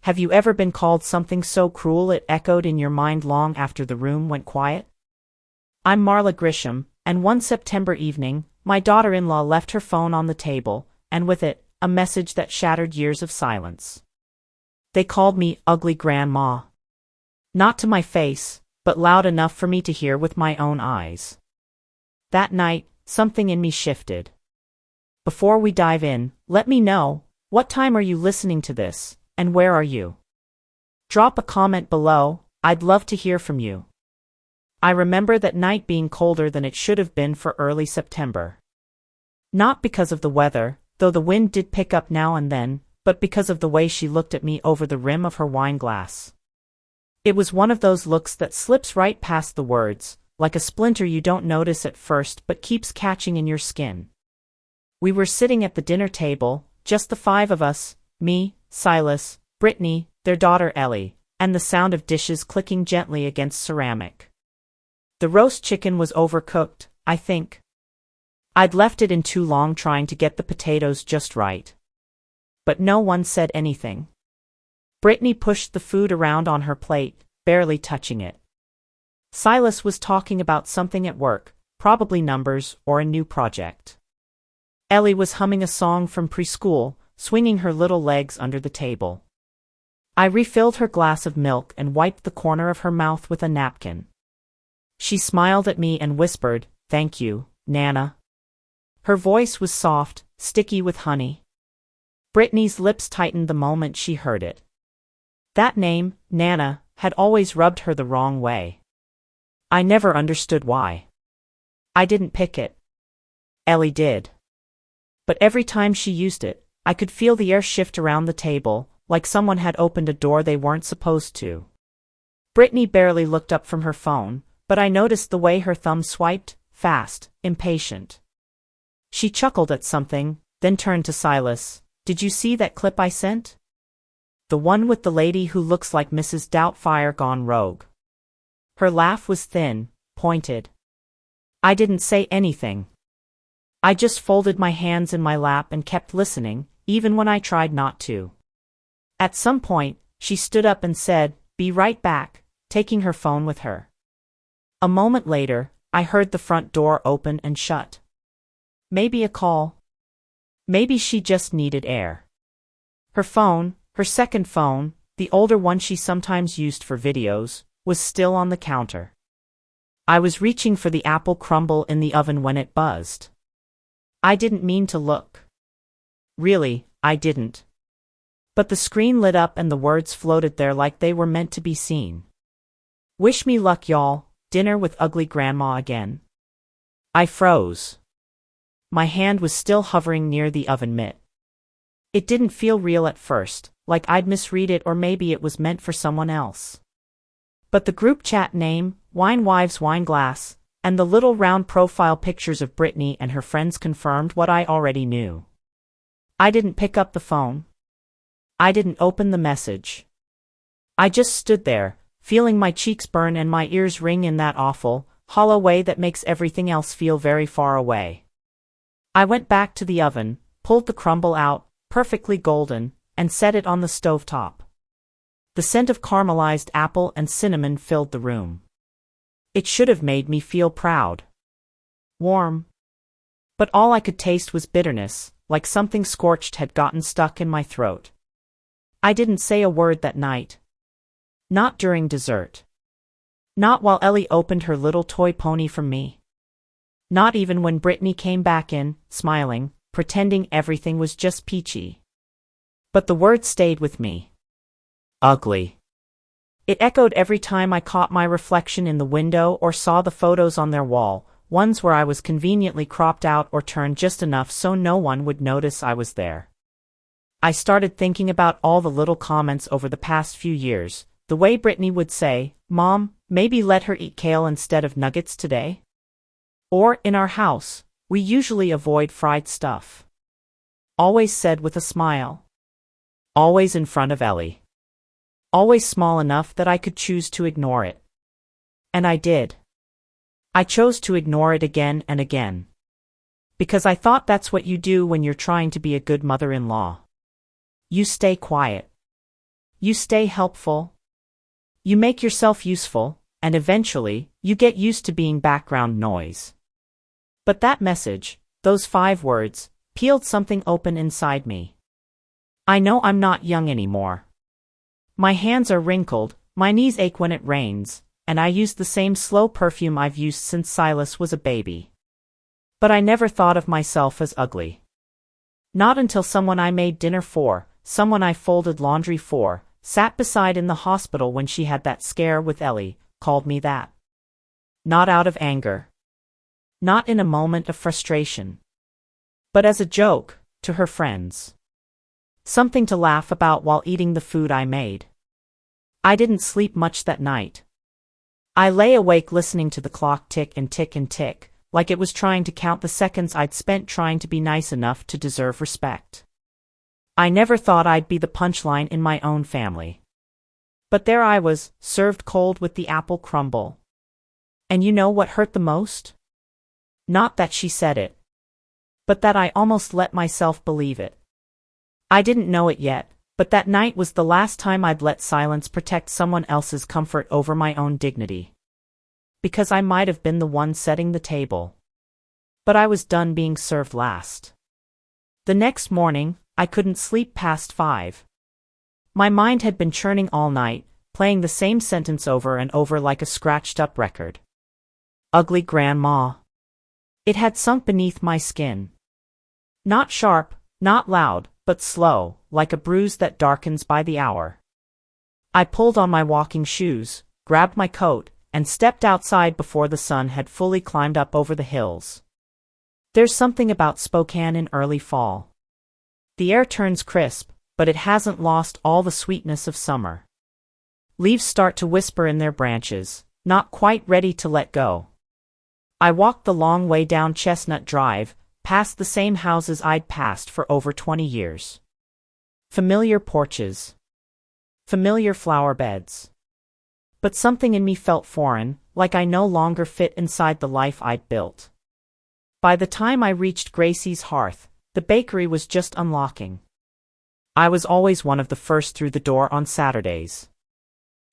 have you ever been called something so cruel it echoed in your mind long after the room went quiet? I'm Marla Grisham, and one September evening, my daughter-in-law left her phone on the table, and with it, a message that shattered years of silence. They called me ugly grandma. Not to my face, but loud enough for me to hear with my own eyes. That night, something in me shifted. Before we dive in, let me know, what time are you listening to this, and where are you? Drop a comment below, I'd love to hear from you. I remember that night being colder than it should have been for early September. Not because of the weather, though the wind did pick up now and then, but because of the way she looked at me over the rim of her wine glass. It was one of those looks that slips right past the words, like a splinter you don't notice at first but keeps catching in your skin. We were sitting at the dinner table, just the five of us, me, Silas, Brittany, their daughter Ellie, and the sound of dishes clicking gently against ceramic. The roast chicken was overcooked, I think. I'd left it in too long trying to get the potatoes just right. But no one said anything. Brittany pushed the food around on her plate, barely touching it. Silas was talking about something at work, probably numbers or a new project. Ellie was humming a song from preschool, swinging her little legs under the table. I refilled her glass of milk and wiped the corner of her mouth with a napkin. She smiled at me and whispered, "Thank you, Nana." Her voice was soft, sticky with honey. Brittany's lips tightened the moment she heard it. That name, Nana, had always rubbed her the wrong way. I never understood why. I didn't pick it. Ellie did. But every time she used it, I could feel the air shift around the table, like someone had opened a door they weren't supposed to. Brittany barely looked up from her phone, but I noticed the way her thumb swiped, fast, impatient. She chuckled at something, then turned to Silas. "Did you see that clip I sent? The one with the lady who looks like Mrs. Doubtfire gone rogue." Her laugh was thin, pointed. I didn't say anything. I just folded my hands in my lap and kept listening, even when I tried not to. At some point, she stood up and said, "Be right back," taking her phone with her. A moment later, I heard the front door open and shut. Maybe a call. Maybe she just needed air. Her phone, her second phone, the older one she sometimes used for videos, was still on the counter. I was reaching for the apple crumble in the oven when it buzzed. I didn't mean to look. Really, I didn't. But the screen lit up and the words floated there like they were meant to be seen. "Wish me luck, y'all, dinner with ugly grandma again." I froze. My hand was still hovering near the oven mitt. It didn't feel real at first, like I'd misread it or maybe it was meant for someone else. But the group chat name, Wine Wives Wine Glass, and the little round profile pictures of Brittany and her friends confirmed what I already knew. I didn't pick up the phone. I didn't open the message. I just stood there, feeling my cheeks burn and my ears ring in that awful, hollow way that makes everything else feel very far away. I went back to the oven, pulled the crumble out, perfectly golden, and set it on the stovetop. The scent of caramelized apple and cinnamon filled the room. It should have made me feel proud. Warm. But all I could taste was bitterness, like something scorched had gotten stuck in my throat. I didn't say a word that night. Not during dessert. Not while Ellie opened her little toy pony from me. Not even when Brittany came back in, smiling, pretending everything was just peachy. But the word stayed with me. Ugly. It echoed every time I caught my reflection in the window or saw the photos on their wall, ones where I was conveniently cropped out or turned just enough so no one would notice I was there. I started thinking about all the little comments over the past few years, the way Brittany would say, "Mom, maybe let her eat kale instead of nuggets today?" Or, in our house, we usually avoid fried stuff. Always said with a smile. Always in front of Ellie. Always small enough that I could choose to ignore it. And I did. I chose to ignore it again and again. Because I thought that's what you do when you're trying to be a good mother-in-law. You stay quiet. You stay helpful. You make yourself useful, and eventually, you get used to being background noise. But that message, those 5 words, peeled something open inside me. I know I'm not young anymore. My hands are wrinkled, my knees ache when it rains, and I use the same slow perfume I've used since Silas was a baby. But I never thought of myself as ugly. Not until someone I made dinner for, someone I folded laundry for, sat beside in the hospital when she had that scare with Ellie, called me that. Not out of anger. Not in a moment of frustration. But as a joke, to her friends. Something to laugh about while eating the food I made. I didn't sleep much that night. I lay awake listening to the clock tick and tick and tick, like it was trying to count the seconds I'd spent trying to be nice enough to deserve respect. I never thought I'd be the punchline in my own family. But there I was, served cold with the apple crumble. And you know what hurt the most? Not that she said it, but that I almost let myself believe it. I didn't know it yet, but that night was the last time I'd let silence protect someone else's comfort over my own dignity. Because I might have been the one setting the table. But I was done being served last. The next morning, I couldn't sleep past 5. My mind had been churning all night, playing the same sentence over and over like a scratched-up record. Ugly grandma. It had sunk beneath my skin. Not sharp, not loud, but slow, like a bruise that darkens by the hour. I pulled on my walking shoes, grabbed my coat, and stepped outside before the sun had fully climbed up over the hills. There's something about Spokane in early fall. The air turns crisp, but it hasn't lost all the sweetness of summer. Leaves start to whisper in their branches, not quite ready to let go. I walked the long way down Chestnut Drive, past the same houses I'd passed for over 20 years. Familiar porches. Familiar flower beds. But something in me felt foreign, like I no longer fit inside the life I'd built. By the time I reached Gracie's hearth, the bakery was just unlocking. I was always one of the first through the door on Saturdays.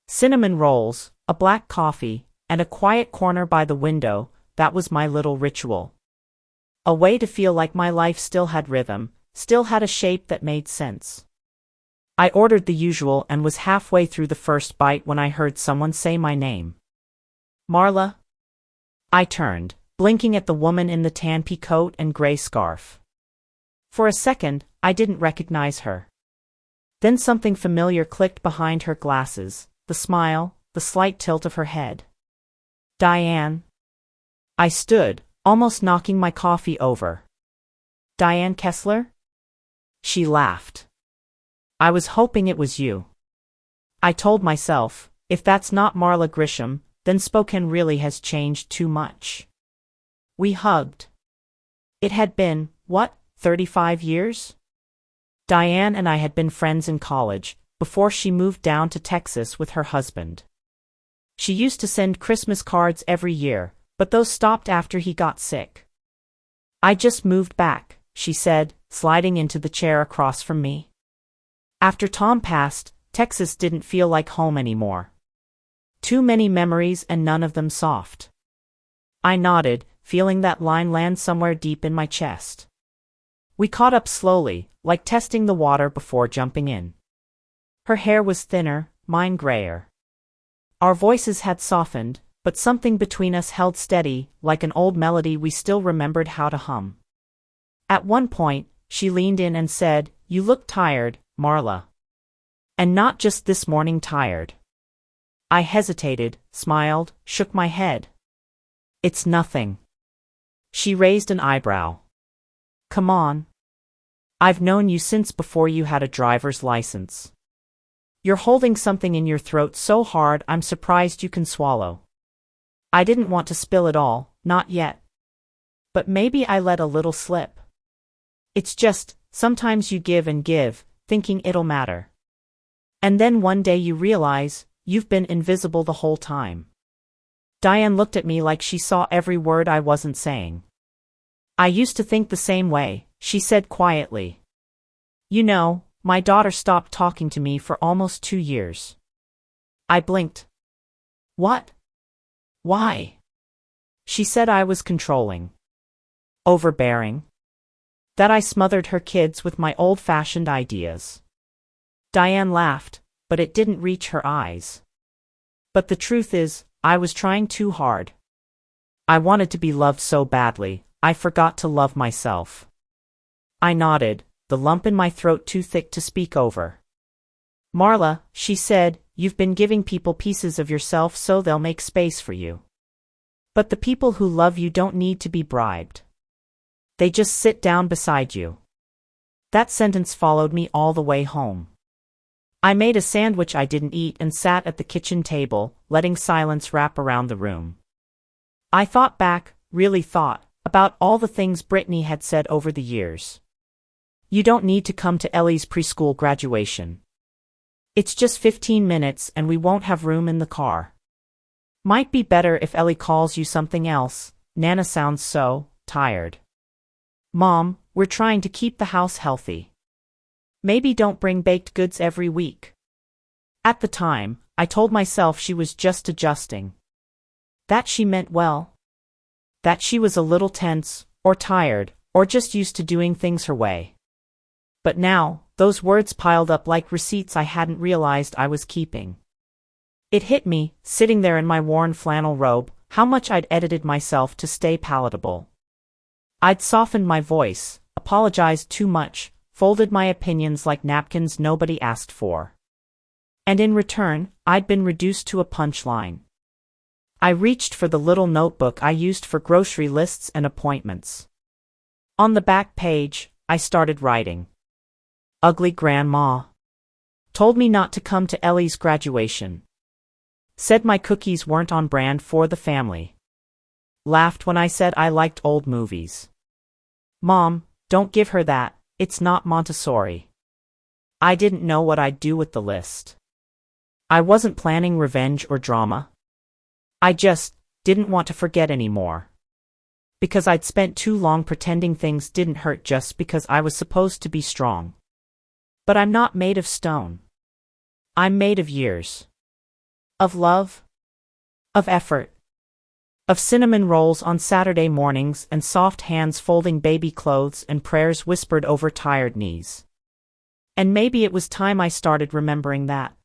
Cinnamon rolls, a black coffee, and a quiet corner by the window, that was my little ritual. A way to feel like my life still had rhythm, still had a shape that made sense. I ordered the usual and was halfway through the first bite when I heard someone say my name. Marla? I turned, blinking at the woman in the tan pea coat and gray scarf. For a second, I didn't recognize her. Then something familiar clicked behind her glasses, the smile, the slight tilt of her head. Diane. I stood, almost knocking my coffee over. Diane Kessler? She laughed. I was hoping it was you. I told myself, if that's not Marla Grisham, then Spokane really has changed too much. We hugged. It had been, 35 years? Diane and I had been friends in college, before she moved down to Texas with her husband. She used to send Christmas cards every year, but those stopped after he got sick. I just moved back, she said, sliding into the chair across from me. After Tom passed, Texas didn't feel like home anymore. Too many memories and none of them soft. I nodded, feeling that line land somewhere deep in my chest. We caught up slowly, like testing the water before jumping in. Her hair was thinner, mine grayer. Our voices had softened, but something between us held steady, like an old melody we still remembered how to hum. At one point, she leaned in and said, "You look tired, Marla. And not just this morning tired." I hesitated, smiled, shook my head. "It's nothing." She raised an eyebrow. "Come on. I've known you since before you had a driver's license. You're holding something in your throat so hard I'm surprised you can swallow." I didn't want to spill it all, not yet. But maybe I let a little slip. It's just, sometimes you give and give, thinking it'll matter. And then one day you realize, you've been invisible the whole time. Diane looked at me like she saw every word I wasn't saying. "I used to think the same way," she said quietly. "You know, my daughter stopped talking to me for almost 2 years. I blinked. What? Why? She said I was controlling. Overbearing. That I smothered her kids with my old-fashioned ideas. Diane laughed, but it didn't reach her eyes. But the truth is, I was trying too hard. I wanted to be loved so badly, I forgot to love myself. I nodded, the lump in my throat too thick to speak over. Marla, she said, you've been giving people pieces of yourself so they'll make space for you. But the people who love you don't need to be bribed. They just sit down beside you. That sentence followed me all the way home. I made a sandwich I didn't eat and sat at the kitchen table, letting silence wrap around the room. I thought back, really thought, about all the things Brittany had said over the years. You don't need to come to Ellie's preschool graduation. It's just 15 minutes and we won't have room in the car. Might be better if Ellie calls you something else. Nana sounds so tired. Mom, we're trying to keep the house healthy. Maybe don't bring baked goods every week. At the time, I told myself she was just adjusting. That she meant well. That she was a little tense, or tired, or just used to doing things her way. But now, those words piled up like receipts I hadn't realized I was keeping. It hit me, sitting there in my worn flannel robe, how much I'd edited myself to stay palatable. I'd softened my voice, apologized too much, folded my opinions like napkins nobody asked for. And in return, I'd been reduced to a punchline. I reached for the little notebook I used for grocery lists and appointments. On the back page, I started writing. Ugly grandma. Told me not to come to Ellie's graduation. Said my cookies weren't on brand for the family. Laughed when I said I liked old movies. Mom, don't give her that, it's not Montessori. I didn't know what I'd do with the list. I wasn't planning revenge or drama. I just didn't want to forget anymore. Because I'd spent too long pretending things didn't hurt just because I was supposed to be strong. But I'm not made of stone. I'm made of years. Of love. Of effort. Of cinnamon rolls on Saturday mornings and soft hands folding baby clothes and prayers whispered over tired knees. And maybe it was time I started remembering that.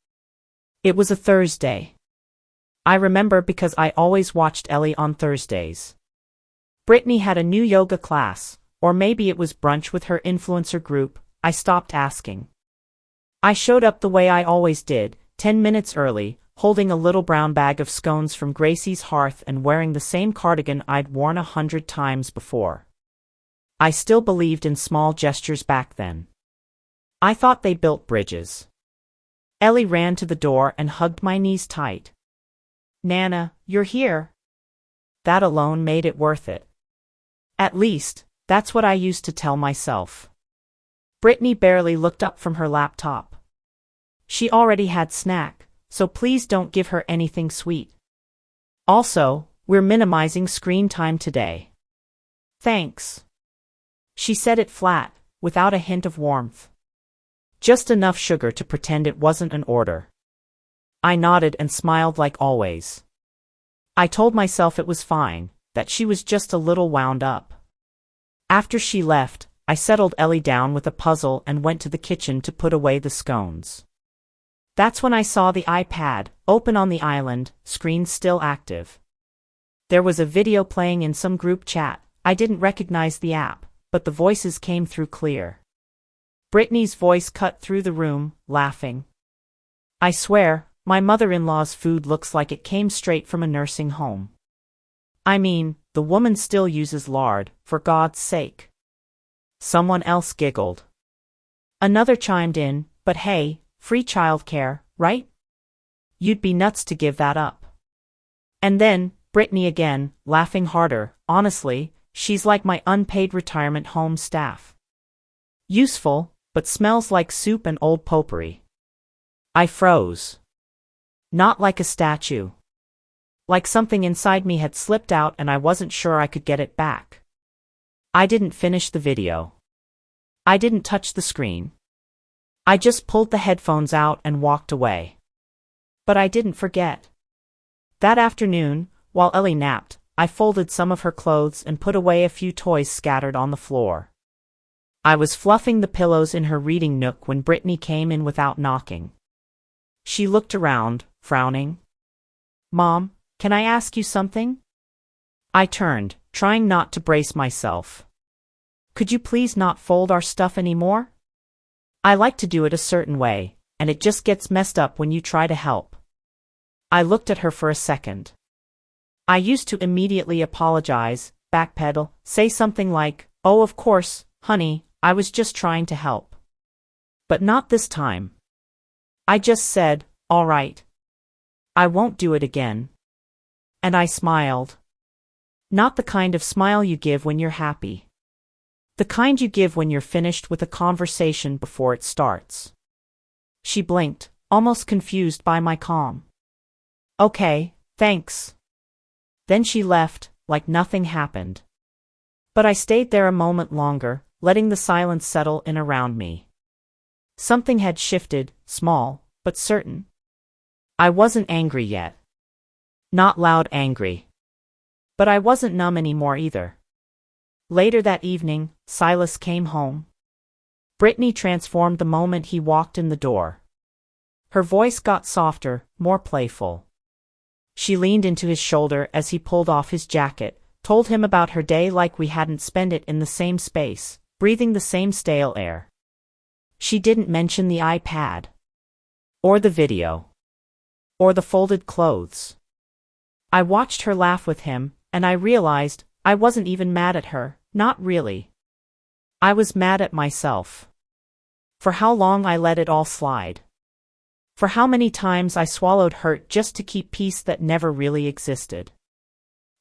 It was a Thursday. I remember because I always watched Ellie on Thursdays. Brittany had a new yoga class, or maybe it was brunch with her influencer group, I stopped asking. I showed up the way I always did, 10 minutes early, holding a little brown bag of scones from Gracie's hearth and wearing the same cardigan I'd worn 100 times before. I still believed in small gestures back then. I thought they built bridges. Ellie ran to the door and hugged my knees tight. Nana, you're here. That alone made it worth it. At least, that's what I used to tell myself. Brittany barely looked up from her laptop. She already had snack, so please don't give her anything sweet. Also, we're minimizing screen time today. Thanks. She said it flat, without a hint of warmth. Just enough sugar to pretend it wasn't an order. I nodded and smiled like always. I told myself it was fine, that she was just a little wound up. After she left, I settled Ellie down with a puzzle and went to the kitchen to put away the scones. That's when I saw the iPad, open on the island, screen still active. There was a video playing in some group chat. I didn't recognize the app, but the voices came through clear. Brittany's voice cut through the room, laughing. I swear, my mother-in-law's food looks like it came straight from a nursing home. I mean, the woman still uses lard, for God's sake. Someone else giggled. Another chimed in, but hey, free childcare, right? You'd be nuts to give that up. And then, Brittany again, laughing harder, honestly, she's like my unpaid retirement home staff. Useful, but smells like soup and old potpourri. I froze. Not like a statue. Like something inside me had slipped out and I wasn't sure I could get it back. I didn't finish the video. I didn't touch the screen. I just pulled the headphones out and walked away. But I didn't forget. That afternoon, while Ellie napped, I folded some of her clothes and put away a few toys scattered on the floor. I was fluffing the pillows in her reading nook when Brittany came in without knocking. She looked around, frowning. "Mom, can I ask you something?" I turned, trying not to brace myself. "Could you please not fold our stuff anymore? I like to do it a certain way, and it just gets messed up when you try to help." I looked at her for a second. I used to immediately apologize, backpedal, say something like, "Oh, of course, honey, I was just trying to help." But not this time. I just said, "All right. I won't do it again." And I smiled. Not the kind of smile you give when you're happy. The kind you give when you're finished with a conversation before it starts. She blinked, almost confused by my calm. "Okay, thanks." Then she left, like nothing happened. But I stayed there a moment longer, letting the silence settle in around me. Something had shifted, small, but certain. I wasn't angry yet. Not loud angry. But I wasn't numb anymore either. Later that evening, Silas came home. Brittany transformed the moment he walked in the door. Her voice got softer, more playful. She leaned into his shoulder as he pulled off his jacket, told him about her day like we hadn't spent it in the same space, breathing the same stale air. She didn't mention the iPad. Or the video. Or the folded clothes. I watched her laugh with him, and I realized I wasn't even mad at her, not really. I was mad at myself. For how long I let it all slide. For how many times I swallowed hurt just to keep peace that never really existed.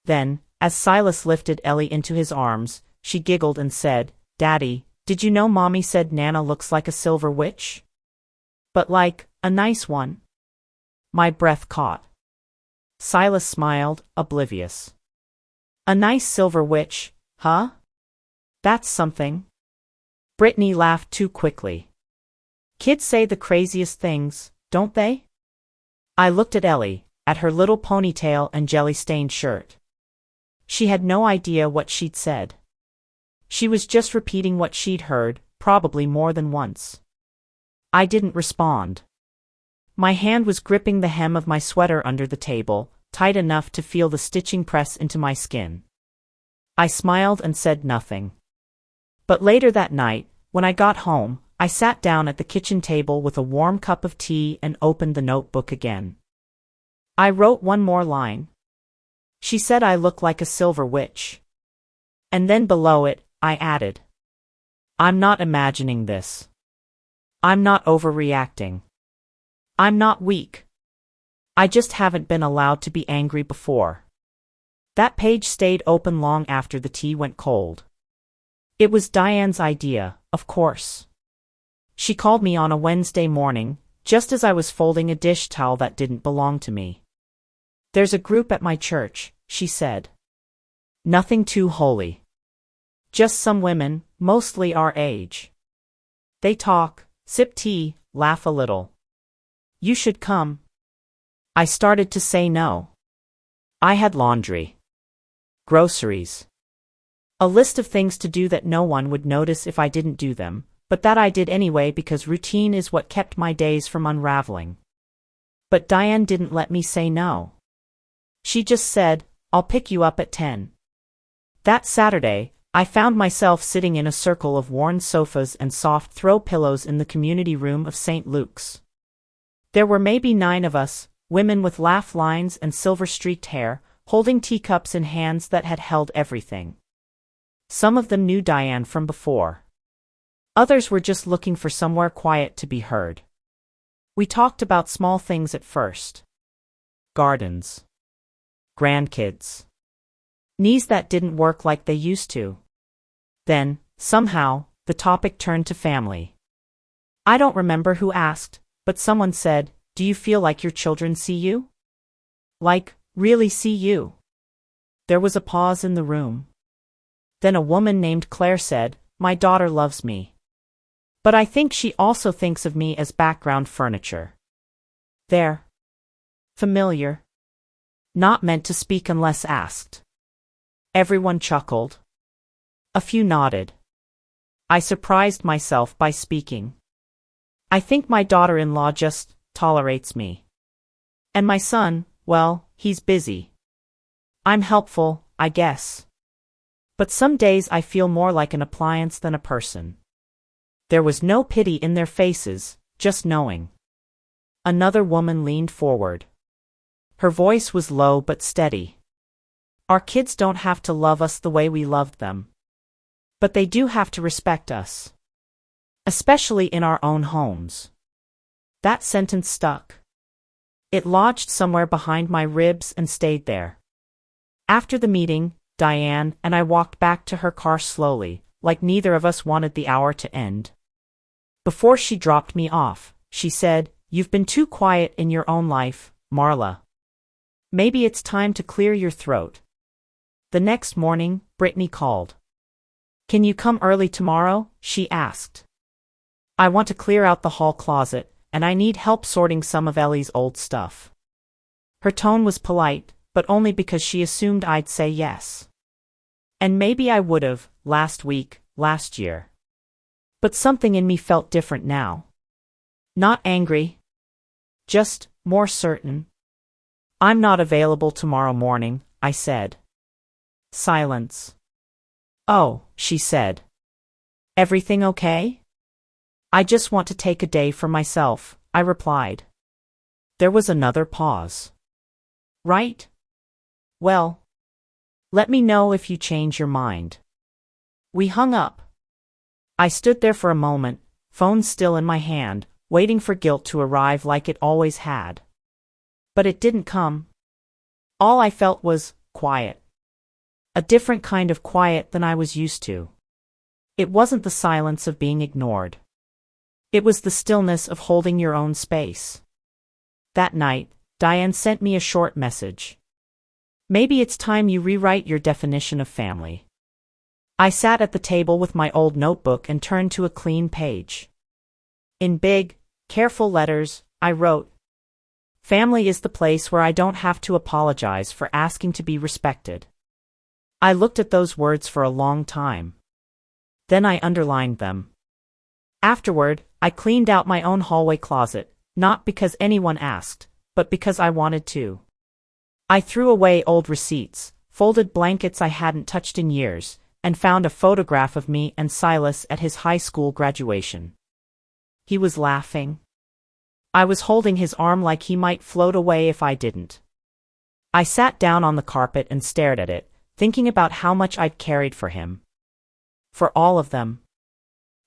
Then, as Silas lifted Ellie into his arms, she giggled and said, "Daddy, did you know Mommy said Nana looks like a silver witch? But like, a nice one?" My breath caught. Silas smiled, oblivious. "A nice silver witch, huh? That's something." Brittany laughed too quickly. "Kids say the craziest things, don't they?" I looked at Ellie, at her little ponytail and jelly-stained shirt. She had no idea what she'd said. She was just repeating what she'd heard, probably more than once. I didn't respond. My hand was gripping the hem of my sweater under the table, tight enough to feel the stitching press into my skin. I smiled and said nothing. But later that night, when I got home, I sat down at the kitchen table with a warm cup of tea and opened the notebook again. I wrote one more line. She said I look like a silver witch. And then below it, I added, "I'm not imagining this. I'm not overreacting. I'm not weak. I just haven't been allowed to be angry before." That page stayed open long after the tea went cold. It was Diane's idea, of course. She called me on a Wednesday morning, just as I was folding a dish towel that didn't belong to me. "There's a group at my church," she said. "Nothing too holy. Just some women, mostly our age. They talk, sip tea, laugh a little. You should come." I started to say no. I had laundry. Groceries. A list of things to do that no one would notice if I didn't do them, but that I did anyway because routine is what kept my days from unraveling. But Diane didn't let me say no. She just said, "I'll pick you up at 10. That Saturday, I found myself sitting in a circle of worn sofas and soft throw pillows in the community room of St. Luke's. There were maybe 9 of us, women with laugh lines and silver-streaked hair, holding teacups in hands that had held everything. Some of them knew Diane from before. Others were just looking for somewhere quiet to be heard. We talked about small things at first. Gardens. Grandkids. Knees that didn't work like they used to. Then, somehow, the topic turned to family. I don't remember who asked, but someone said, "Do you feel like your children see you? Like, really see you?" There was a pause in the room. Then a woman named Claire said, "My daughter loves me." But I think she also thinks of me as background furniture. There. Familiar. Not meant to speak unless asked. Everyone chuckled. A few nodded. I surprised myself by speaking. I think my daughter-in-law just tolerates me. And my son, well, he's busy. I'm helpful, I guess. But some days I feel more like an appliance than a person. There was no pity in their faces, just knowing. Another woman leaned forward. Her voice was low but steady. Our kids don't have to love us the way we loved them. But they do have to respect us. Especially in our own homes. That sentence stuck. It lodged somewhere behind my ribs and stayed there. After the meeting, Diane and I walked back to her car slowly, like neither of us wanted the hour to end. Before she dropped me off, she said, "You've been too quiet in your own life, Marla. Maybe it's time to clear your throat." The next morning, Brittany called. "Can you come early tomorrow?" she asked. "I want to clear out the hall closet, and I need help sorting some of Ellie's old stuff." Her tone was polite, but only because she assumed I'd say yes. And maybe I would've, last week, last year. But something in me felt different now. Not angry. Just more certain. "I'm not available tomorrow morning," I said. Silence. "Oh," she said. "Everything okay?" "I just want to take a day for myself," I replied. There was another pause. "Right? Well, let me know if you change your mind." We hung up. I stood there for a moment, phone still in my hand, waiting for guilt to arrive like it always had. But it didn't come. All I felt was quiet. A different kind of quiet than I was used to. It wasn't the silence of being ignored. It was the stillness of holding your own space. That night, Diane sent me a short message. "Maybe it's time you rewrite your definition of family." I sat at the table with my old notebook and turned to a clean page. In big, careful letters, I wrote, "Family is the place where I don't have to apologize for asking to be respected." I looked at those words for a long time. Then I underlined them. Afterward, I cleaned out my own hallway closet, not because anyone asked, but because I wanted to. I threw away old receipts, folded blankets I hadn't touched in years, and found a photograph of me and Silas at his high school graduation. He was laughing. I was holding his arm like he might float away if I didn't. I sat down on the carpet and stared at it, thinking about how much I'd carried for him. For all of them.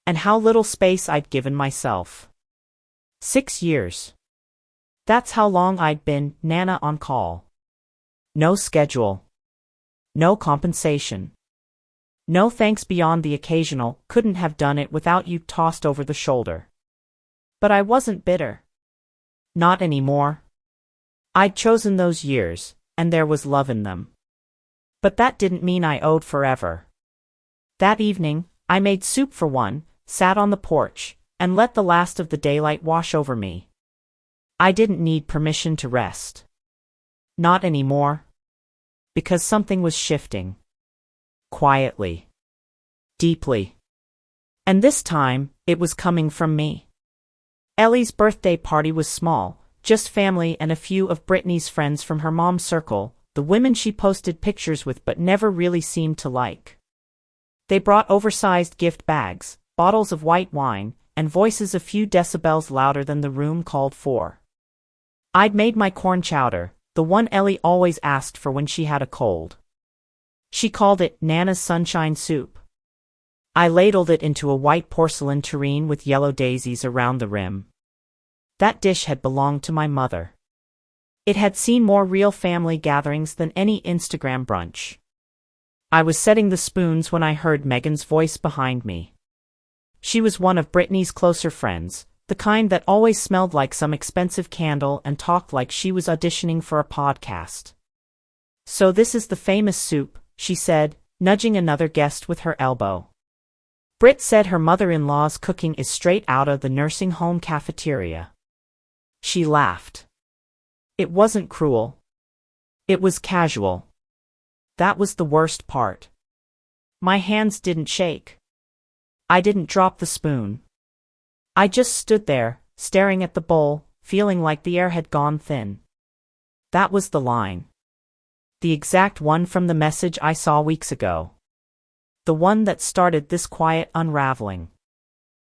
And how little space I'd given myself. 6 years. That's how long I'd been Nana on call. No schedule. No compensation. No thanks beyond the occasional, "couldn't have done it without you" tossed over the shoulder. But I wasn't bitter. Not anymore. I'd chosen those years, and there was love in them. But that didn't mean I owed forever. That evening, I made soup for one, sat on the porch, and let the last of the daylight wash over me. I didn't need permission to rest. Not anymore. Because something was shifting. Quietly. Deeply. And this time, it was coming from me. Ellie's birthday party was small, just family and a few of Brittany's friends from her mom's circle, the women she posted pictures with but never really seemed to like. They brought oversized gift bags, bottles of white wine, and voices a few decibels louder than the room called for. I'd made my corn chowder, the one Ellie always asked for when she had a cold. She called it Nana's sunshine soup. I ladled it into a white porcelain tureen with yellow daisies around the rim. That dish had belonged to my mother. It had seen more real family gatherings than any Instagram brunch. I was setting the spoons when I heard Megan's voice behind me. She was one of Brittany's closer friends, the kind that always smelled like some expensive candle and talked like she was auditioning for a podcast. "So this is the famous soup," she said, nudging another guest with her elbow. Britt said her mother-in-law's cooking is straight out of the nursing home cafeteria. She laughed. It wasn't cruel. It was casual. That was the worst part. My hands didn't shake. I didn't drop the spoon. I just stood there, staring at the bowl, feeling like the air had gone thin. That was the line. The exact one from the message I saw weeks ago. The one that started this quiet unraveling.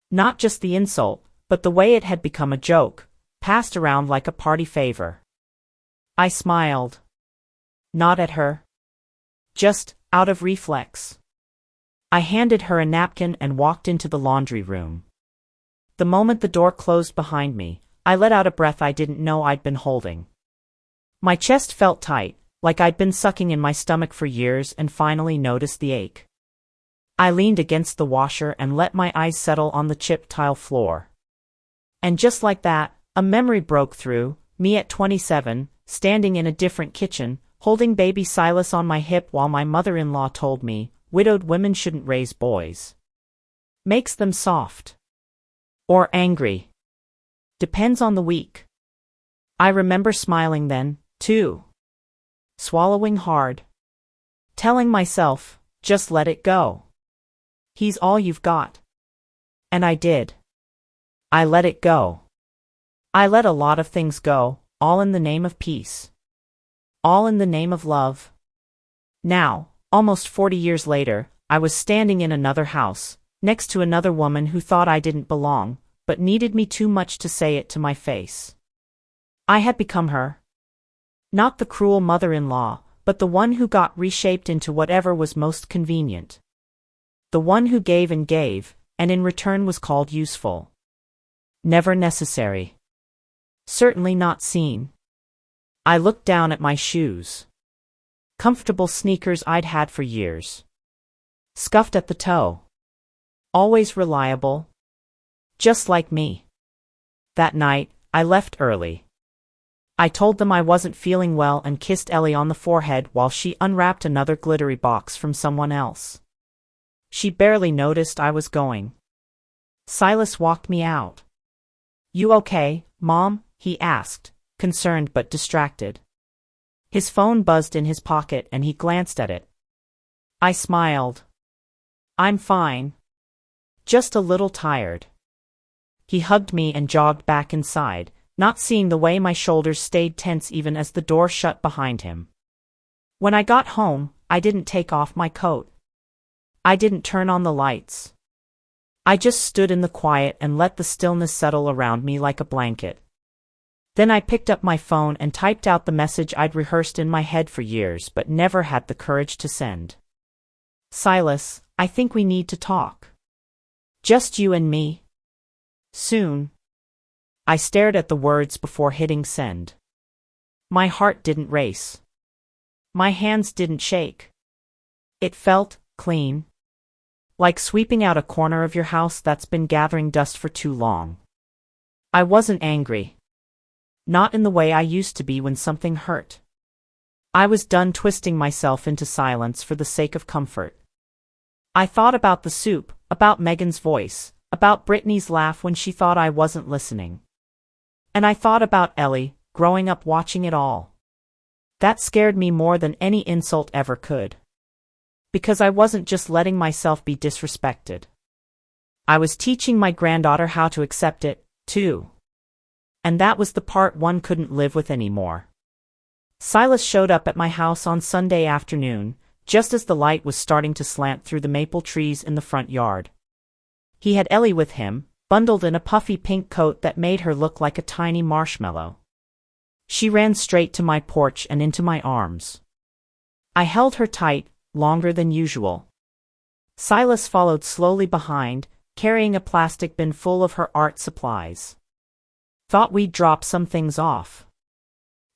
Not just the insult, but the way it had become a joke, passed around like a party favor. I smiled. Not at her. Just, out of reflex. I handed her a napkin and walked into the laundry room. The moment the door closed behind me, I let out a breath I didn't know I'd been holding. My chest felt tight, like I'd been sucking in my stomach for years and finally noticed the ache. I leaned against the washer and let my eyes settle on the chipped tile floor. And just like that, a memory broke through, me at 27, standing in a different kitchen, holding baby Silas on my hip while my mother-in-law told me, widowed women shouldn't raise boys. Makes them soft. Or angry. Depends on the week. I remember smiling then, too. Swallowing hard. Telling myself, just let it go. He's all you've got. And I did. I let it go. I let a lot of things go, all in the name of peace. All in the name of love. Now, almost 40 years later, I was standing in another house, next to another woman who thought I didn't belong, but needed me too much to say it to my face. I had become her. Not the cruel mother-in-law, but the one who got reshaped into whatever was most convenient. The one who gave, and in return was called useful. Never necessary. Certainly not seen. I looked down at my shoes. Comfortable sneakers I'd had for years. Scuffed at the toe. Always reliable. Just like me. That night, I left early. I told them I wasn't feeling well and kissed Ellie on the forehead while she unwrapped another glittery box from someone else. She barely noticed I was going. Silas walked me out. "You okay, Mom?" he asked, concerned but distracted. His phone buzzed in his pocket and he glanced at it. I smiled. "I'm fine. Just a little tired." He hugged me and jogged back inside, not seeing the way my shoulders stayed tense even as the door shut behind him. When I got home, I didn't take off my coat. I didn't turn on the lights. I just stood in the quiet and let the stillness settle around me like a blanket. Then I picked up my phone and typed out the message I'd rehearsed in my head for years but never had the courage to send. "Silas, I think we need to talk. Just you and me. Soon." I stared at the words before hitting send. My heart didn't race. My hands didn't shake. It felt clean. Like sweeping out a corner of your house that's been gathering dust for too long. I wasn't angry. Not in the way I used to be when something hurt. I was done twisting myself into silence for the sake of comfort. I thought about the soup, about Megan's voice, about Brittany's laugh when she thought I wasn't listening. And I thought about Ellie, growing up watching it all. That scared me more than any insult ever could. Because I wasn't just letting myself be disrespected. I was teaching my granddaughter how to accept it, too. And that was the part one couldn't live with anymore. Silas showed up at my house on Sunday afternoon, just as the light was starting to slant through the maple trees in the front yard. He had Ellie with him, bundled in a puffy pink coat that made her look like a tiny marshmallow. She ran straight to my porch and into my arms. I held her tight, longer than usual. Silas followed slowly behind, carrying a plastic bin full of her art supplies. "Thought we'd drop some things off.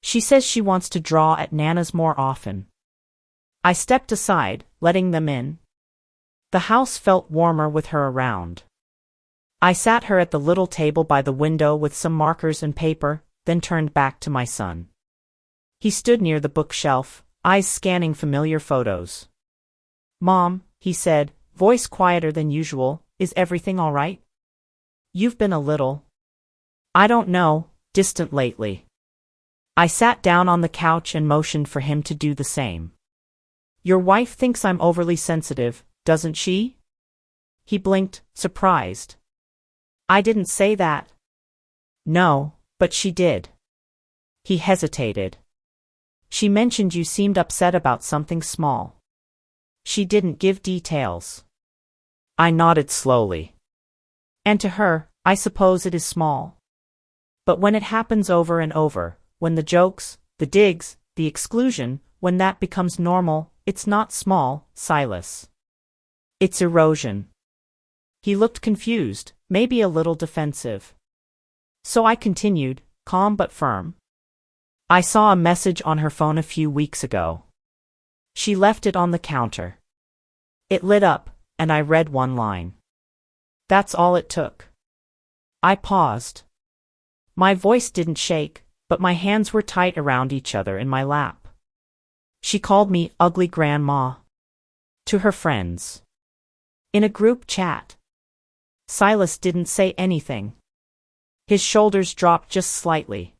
She says she wants to draw at Nana's more often." I stepped aside, letting them in. The house felt warmer with her around. I sat her at the little table by the window with some markers and paper, then turned back to my son. He stood near the bookshelf, eyes scanning familiar photos. "Mom," he said, voice quieter than usual, is everything all right? You've been a little, I don't know, distant lately. I sat down on the couch and motioned for him to do the same. Your wife thinks I'm overly sensitive, doesn't she? He blinked, surprised. I didn't say that. No, but she did. He hesitated. She mentioned you seemed upset about something small. She didn't give details. I nodded slowly. And to her, I suppose it is small. But when it happens over and over, when the jokes, the digs, the exclusion, when that becomes normal, it's not small, Silas. It's erosion. He looked confused, maybe a little defensive. So I continued, calm but firm. I saw a message on her phone a few weeks ago. She left it on the counter. It lit up, and I read one line. That's all it took. I paused. My voice didn't shake, but my hands were tight around each other in my lap. She called me ugly grandma. To her friends. In a group chat. Silas didn't say anything. His shoulders dropped just slightly.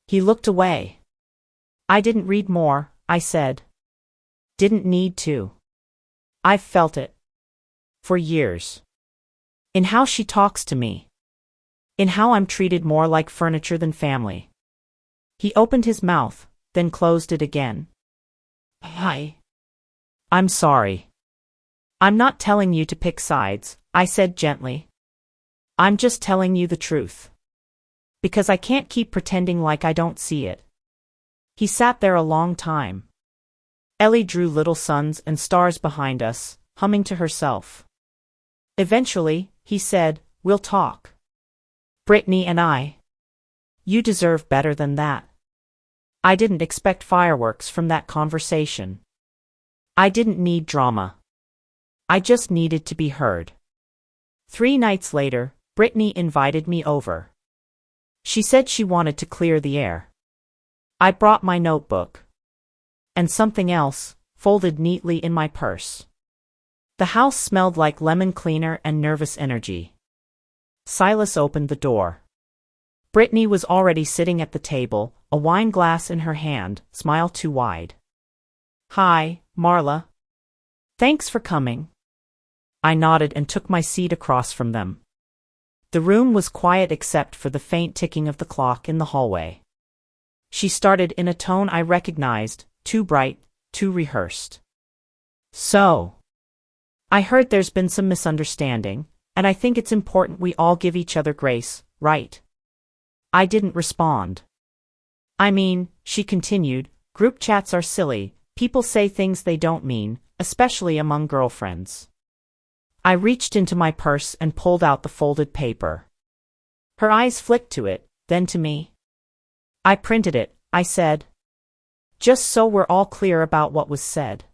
He looked away. I didn't read more, I said. Didn't need to. I've felt it. For years. In how she talks to me. In how I'm treated more like furniture than family. He opened his mouth, then closed it again. I'm sorry. I'm not telling you to pick sides, I said gently. I'm just telling you the truth. Because I can't keep pretending like I don't see it. He sat there a long time. Ellie drew little suns and stars behind us, humming to herself. Eventually, he said, we'll talk. Brittany and I. You deserve better than that. I didn't expect fireworks from that conversation. I didn't need drama. I just needed to be heard. 3 nights later, Brittany invited me over. She said she wanted to clear the air. I brought my notebook. And something else, folded neatly in my purse. The house smelled like lemon cleaner and nervous energy. Silas opened the door. Brittany was already sitting at the table, a wine glass in her hand, smile too wide. Hi, Marla. Thanks for coming. I nodded and took my seat across from them. The room was quiet except for the faint ticking of the clock in the hallway. She started in a tone I recognized, too bright, too rehearsed. So, I heard there's been some misunderstanding, and I think it's important we all give each other grace, right? I didn't respond. I mean, she continued, group chats are silly, people say things they don't mean, especially among girlfriends. I reached into my purse and pulled out the folded paper. Her eyes flicked to it, then to me. I printed it, I said. Just so we're all clear about what was said.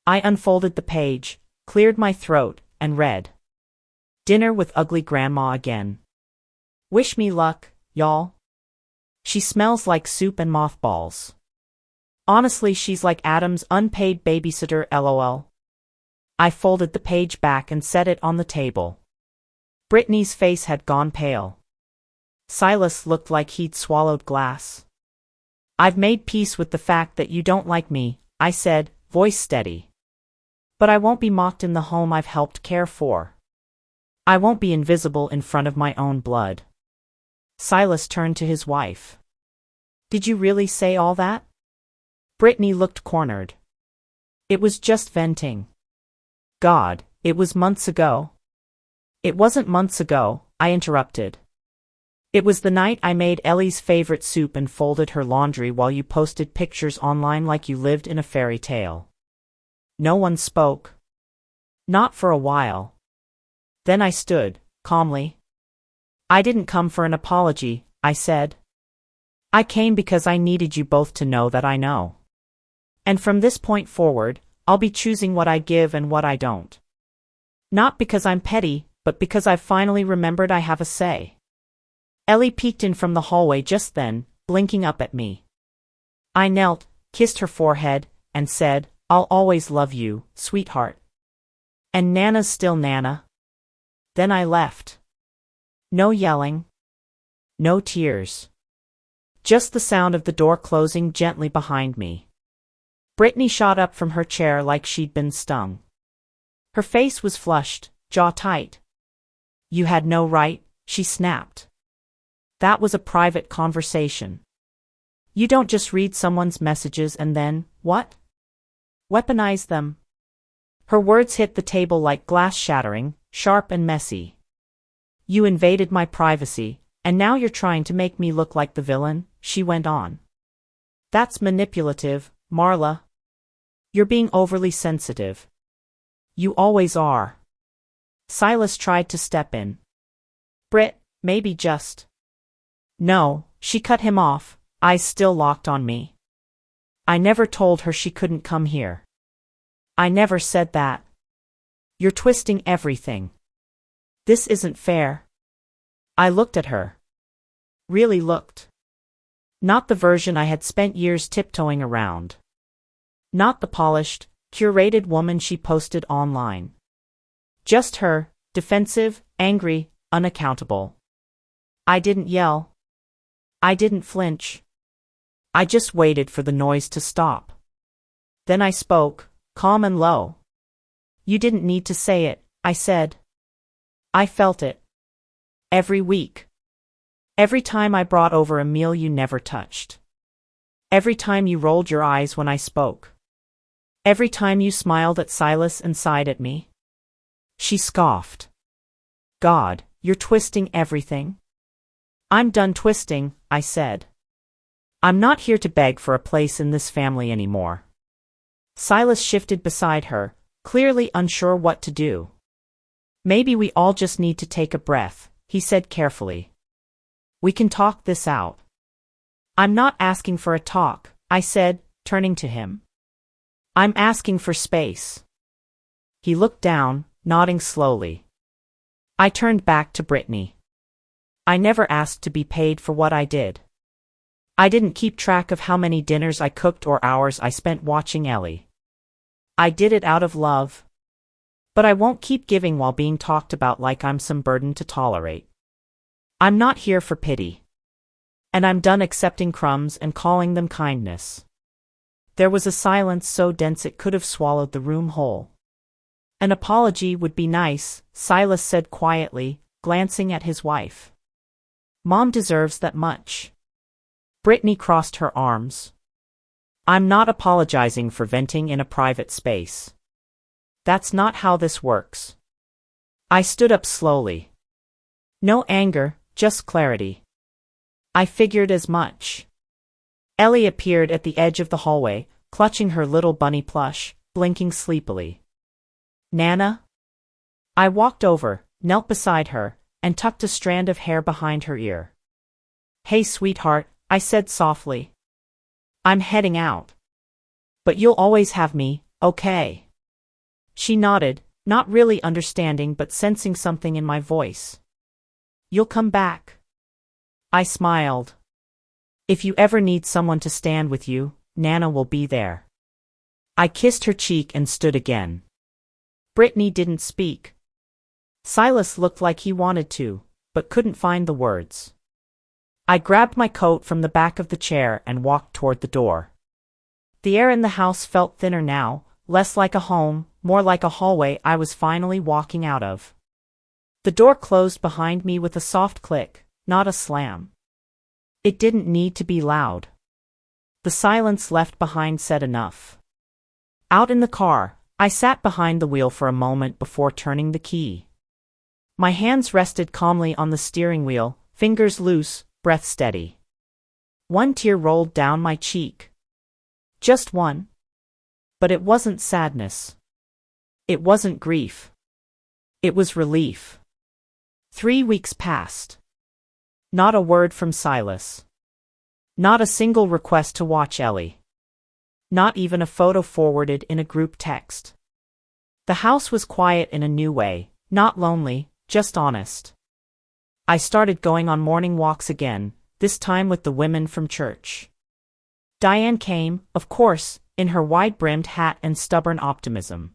I unfolded the page, cleared my throat, and read. Dinner with ugly grandma again. Wish me luck, y'all. She smells like soup and mothballs. Honestly, she's like Adam's unpaid babysitter, LOL. I folded the page back and set it on the table. Brittany's face had gone pale. Silas looked like he'd swallowed glass. I've made peace with the fact that you don't like me, I said, voice steady. But I won't be mocked in the home I've helped care for. I won't be invisible in front of my own blood. Silas turned to his wife. Did you really say all that? Brittany looked cornered. It was just venting. God, it was months ago. It wasn't months ago, I interrupted. It was the night I made Ellie's favorite soup and folded her laundry while you posted pictures online like you lived in a fairy tale. No one spoke. Not for a while. Then I stood, calmly. I didn't come for an apology, I said. I came because I needed you both to know that I know. And from this point forward, I'll be choosing what I give and what I don't. Not because I'm petty, but because I've finally remembered I have a say. Ellie peeked in from the hallway just then, blinking up at me. I knelt, kissed her forehead, and said, I'll always love you, sweetheart. And Nana's still Nana. Then I left. No yelling. No tears. Just the sound of the door closing gently behind me. Brittany shot up from her chair like she'd been stung. Her face was flushed, jaw tight. You had no right, she snapped. That was a private conversation. You don't just read someone's messages and then, what? Weaponize them. Her words hit the table like glass shattering, sharp and messy. You invaded my privacy, and now you're trying to make me look like the villain, she went on. That's manipulative, Marla. You're being overly sensitive. You always are. Silas tried to step in. Britt, maybe just. No, she cut him off, eyes still locked on me. I never told her she couldn't come here. I never said that. You're twisting everything. This isn't fair. I looked at her. Really looked. Not the version I had spent years tiptoeing around. Not the polished, curated woman she posted online. Just her, defensive, angry, unaccountable. I didn't yell. I didn't flinch. I just waited for the noise to stop. Then I spoke, calm and low. You didn't need to say it, I said. I felt it. Every week. Every time I brought over a meal you never touched. Every time you rolled your eyes when I spoke. Every time you smiled at Silas and sighed at me. She scoffed. God, you're twisting everything. I'm done twisting, I said. I'm not here to beg for a place in this family anymore. Silas shifted beside her, clearly unsure what to do. Maybe we all just need to take a breath, he said carefully. We can talk this out. I'm not asking for a talk, I said, turning to him. I'm asking for space. He looked down, nodding slowly. I turned back to Brittany. I never asked to be paid for what I did. I didn't keep track of how many dinners I cooked or hours I spent watching Ellie. I did it out of love. But I won't keep giving while being talked about like I'm some burden to tolerate. I'm not here for pity. And I'm done accepting crumbs and calling them kindness. There was a silence so dense it could have swallowed the room whole. An apology would be nice, Silas said quietly, glancing at his wife. Mom deserves that much. Brittany crossed her arms. I'm not apologizing for venting in a private space. That's not how this works. I stood up slowly. No anger, just clarity. I figured as much. Ellie appeared at the edge of the hallway, clutching her little bunny plush, blinking sleepily. Nana? I walked over, knelt beside her, and tucked a strand of hair behind her ear. Hey sweetheart, I said softly. I'm heading out. But you'll always have me, okay? She nodded, not really understanding but sensing something in my voice. You'll come back. I smiled. If you ever need someone to stand with you, Nana will be there. I kissed her cheek and stood again. Brittany didn't speak. Silas looked like he wanted to, but couldn't find the words. I grabbed my coat from the back of the chair and walked toward the door. The air in the house felt thinner now, less like a home, more like a hallway I was finally walking out of. The door closed behind me with a soft click, not a slam. It didn't need to be loud. The silence left behind said enough. Out in the car, I sat behind the wheel for a moment before turning the key. My hands rested calmly on the steering wheel, fingers loose, breath steady. One tear rolled down my cheek. Just one. But it wasn't sadness. It wasn't grief. It was relief. 3 weeks passed. Not a word from Silas. Not a single request to watch Ellie. Not even a photo forwarded in a group text. The house was quiet in a new way, not lonely, just honest. I started going on morning walks again, this time with the women from church. Diane came, of course, in her wide-brimmed hat and stubborn optimism.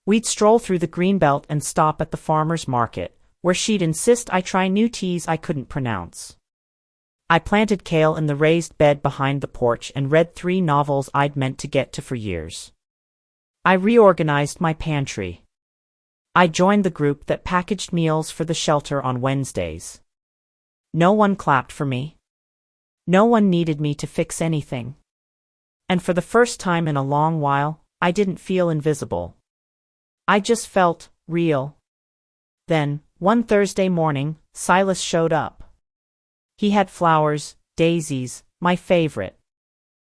We'd stroll through the greenbelt and stop at the farmer's market, where she'd insist I try new teas I couldn't pronounce. I planted kale in the raised bed behind the porch and read 3 novels I'd meant to get to for years. I reorganized my pantry. I joined the group that packaged meals for the shelter on Wednesdays. No one clapped for me. No one needed me to fix anything. And for the first time in a long while, I didn't feel invisible. I just felt real. Then, one Thursday morning, Silas showed up. He had flowers, daisies, my favorite.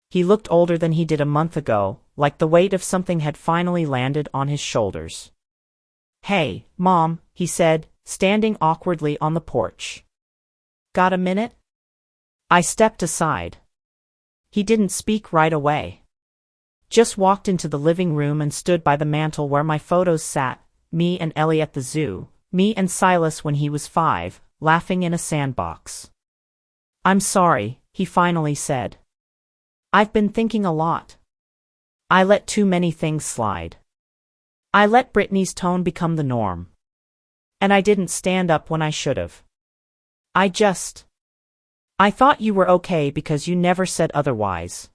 He looked older than he did a month ago, like the weight of something had finally landed on his shoulders. "Hey, Mom," he said, standing awkwardly on the porch. "Got a minute?" I stepped aside. He didn't speak right away. Just walked into the living room and stood by the mantel where my photos sat, me and Ellie at the zoo, me and Silas when he was 5, laughing in a sandbox. "I'm sorry," he finally said. "I've been thinking a lot. I let too many things slide. I let Brittany's tone become the norm. And I didn't stand up when I should've. I thought you were okay because you never said otherwise."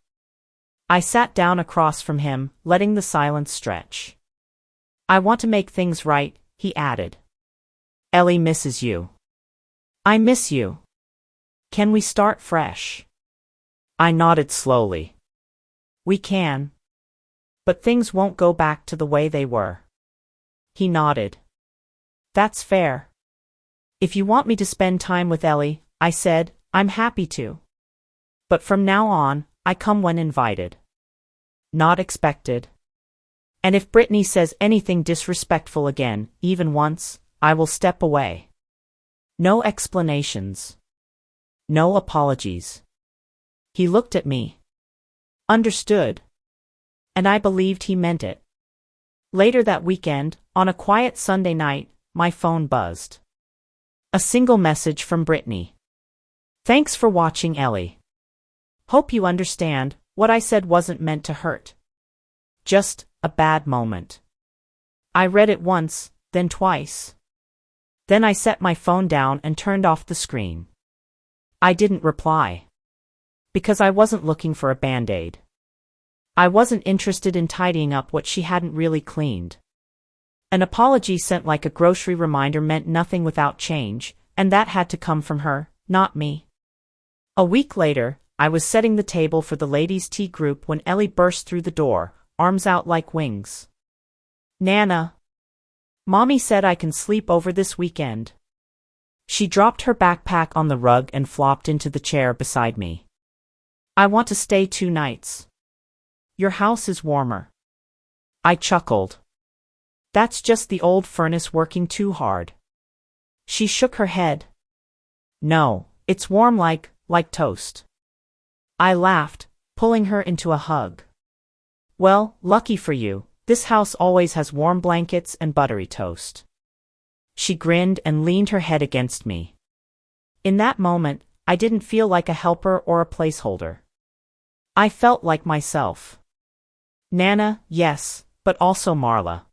I sat down across from him, letting the silence stretch. "I want to make things right," he added. "Ellie misses you. I miss you. Can we start fresh?" I nodded slowly. "We can. But things won't go back to the way they were." He nodded. "That's fair. If you want me to spend time with Ellie," I said, "I'm happy to. But from now on, I come when invited. Not expected. And if Brittany says anything disrespectful again, even once, I will step away. No explanations. No apologies." He looked at me. Understood. And I believed he meant it. Later that weekend, on a quiet Sunday night, my phone buzzed. A single message from Brittany. "Thanks for watching, Ellie. Hope you understand, what I said wasn't meant to hurt. Just a bad moment." I read it once, then twice. Then I set my phone down and turned off the screen. I didn't reply. Because I wasn't looking for a band-aid. I wasn't interested in tidying up what she hadn't really cleaned. An apology sent like a grocery reminder meant nothing without change, and that had to come from her, not me. A week later, I was setting the table for the ladies' tea group when Ellie burst through the door, arms out like wings. "Nana. Mommy said I can sleep over this weekend." She dropped her backpack on the rug and flopped into the chair beside me. "I want to stay 2 nights. Your house is warmer." I chuckled. "That's just the old furnace working too hard." She shook her head. "No, it's warm like toast." I laughed, pulling her into a hug. "Well, lucky for you, this house always has warm blankets and buttery toast." She grinned and leaned her head against me. In that moment, I didn't feel like a helper or a placeholder. I felt like myself. Nana, yes, but also Marla.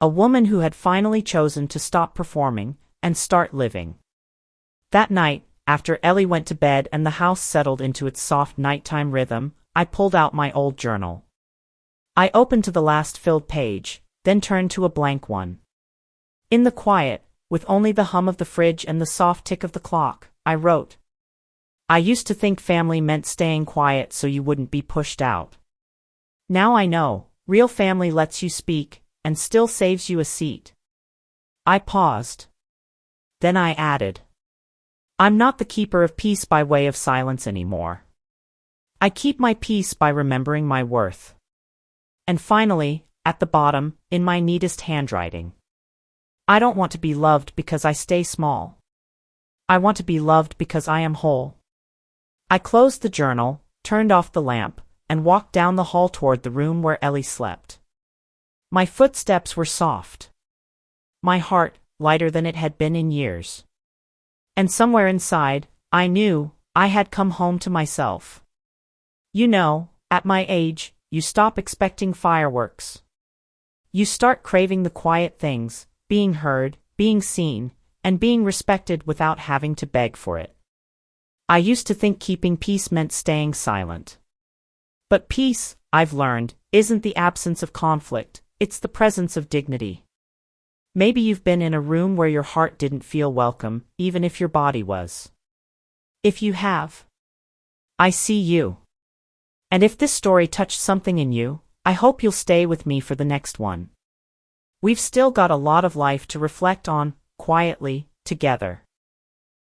A woman who had finally chosen to stop performing and start living. That night, after Ellie went to bed and the house settled into its soft nighttime rhythm, I pulled out my old journal. I opened to the last filled page, then turned to a blank one. In the quiet, with only the hum of the fridge and the soft tick of the clock, I wrote, "I used to think family meant staying quiet so you wouldn't be pushed out. Now I know, real family lets you speak, and still saves you a seat." I paused. Then I added, "I'm not the keeper of peace by way of silence anymore. I keep my peace by remembering my worth." And finally, at the bottom, in my neatest handwriting, "I don't want to be loved because I stay small. I want to be loved because I am whole." I closed the journal, turned off the lamp, and walked down the hall toward the room where Ellie slept. My footsteps were soft. My heart, lighter than it had been in years. And somewhere inside, I knew, I had come home to myself. You know, at my age, you stop expecting fireworks. You start craving the quiet things, being heard, being seen, and being respected without having to beg for it. I used to think keeping peace meant staying silent. But peace, I've learned, isn't the absence of conflict, it's the presence of dignity. Maybe you've been in a room where your heart didn't feel welcome, even if your body was. If you have, I see you. And if this story touched something in you, I hope you'll stay with me for the next one. We've still got a lot of life to reflect on, quietly, together.